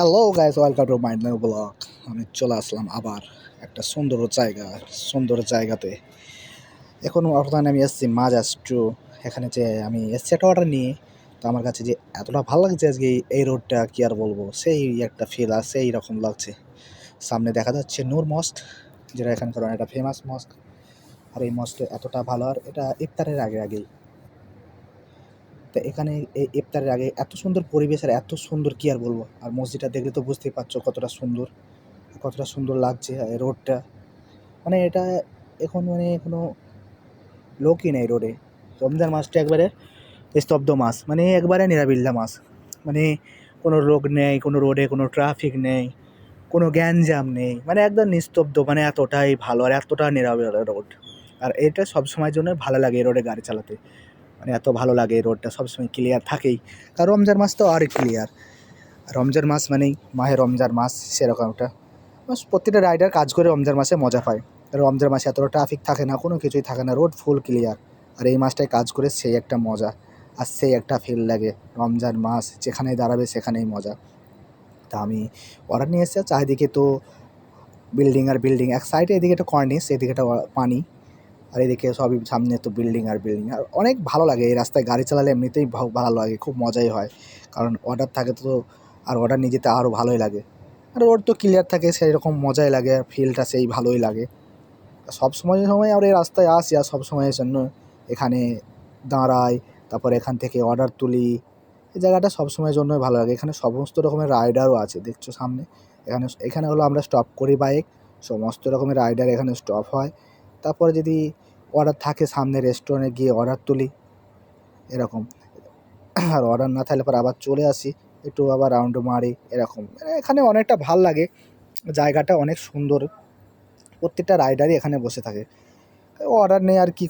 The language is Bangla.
Hello guys, welcome to my new blog. আমি চলে আসলাম আবার একটা সুন্দর জায়গাতে। এখন বর্তমানে আমি এসেছি মাজাস্ট্রু। এখানে যে আমি এসছি একটা অর্ডার নিয়ে, তো আমার কাছে যে এতটা ভালো লাগছে আজকে এই রোডটা, কি আর বলবো, সেই একটা ফিল আছে, সেই রকম লাগছে। সামনে দেখা যাচ্ছে নূর মস্ক, যেটা এখানকার একটা ফেমাস মস্ক। আর এই মস্কটা এতটা ভালো, আর এটা ইফতারের আগেই। তো এখানে এই ইফতারের আগে এত সুন্দর পরিবেশ, আর এত সুন্দর, কি আর বলবো। আর মসজিদটা দেখলে তো বুঝতেই পারছো কতটা সুন্দর লাগছে এই রোডটা। মানে এটা এখন মানে কোনো লোকই নেই রোডে। রমজান মাসটা একবারে স্তব্ধ মাস, মানে একবারে নিরাবিল্লা মাস। মানে কোনো লোক নেই, কোনো রোডে কোনো ট্রাফিক নেই, কোনো গ্যাঞ্জাম নেই, মানে একদম নিস্তব্ধ। মানে এতটাই ভালো আর এতটা নিরাবিল রোড। আর এটা সবসময়ের জন্য ভালো লাগে এই রোডে গাড়ি চালাতে। মানে এত ভালো লাগে এই রোডটা, সবসময় ক্লিয়ার থাকেই। কারণ রমজান মাস তো আরই ক্লিয়ার। রমজান মাস মানেই মাহে রমজান মাস, সেরকম একটা বাস। প্রতিটা রাইডার কাজ করে রমজান মাসে মজা পায়। রমজান মাসে এতটা ট্রাফিক থাকে না, কোনো কিছুই থাকে না, রোড ফুল ক্লিয়ার। আর এই মাসটায় কাজ করে সেই একটা মজা, আর সেই একটা ফিল লাগে। রমজান মাস যেখানেই দাঁড়াবে সেখানেই মজা। তা আমি অর্ডার নিয়ে এসেছি। চারিদিকে তো বিল্ডিং আর বিল্ডিং, এক সাইডে এদিকে একটা কর্নিস, এদিকে একটা পানি, আর এদিকে সবই সামনে তো বিল্ডিং আর বিল্ডিং। আর অনেক ভালো লাগে এই রাস্তায় গাড়ি চালালে, এমনিতেই ভালো লাগে, খুব মজাই হয়। কারণ অর্ডার থাকে তো, আর অর্ডার নিয়ে যেতে আরও ভালোই লাগে। আর রোড তো ক্লিয়ার থাকে, সেই রকম মজাই লাগে, আর ফিলটা সেই ভালোই লাগে। সব সময় আমরা এই রাস্তায় আসি, আর সব সময়ের জন্য এখানে দাঁড়াই, তারপর এখান থেকে অর্ডার তুলি। এই জায়গাটা সব সময়ের জন্যই ভালো লাগে। এখানে সমস্ত রকমের রাইডারও আছে, দেখছো সামনে। এখানে হলো আমরা স্টপ করি বাইক, সমস্ত রকমের রাইডার এখানে স্টপ হয়। তারপরে যদি অর্ডার থাকে সামনে রেস্টুরেন্টে গিয়ে অর্ডার তুলি, এরকম। আর অর্ডার না থাকলে পর আবার চলে আসি, একটু আবার রাউন্ড মারি, এরকম। মানে এখানে অনেকটা ভাল লাগে, জায়গাটা অনেক সুন্দর। প্রত্যেকটা রাইডারই এখানে বসে থাকে। অর্ডার নেই আর কি।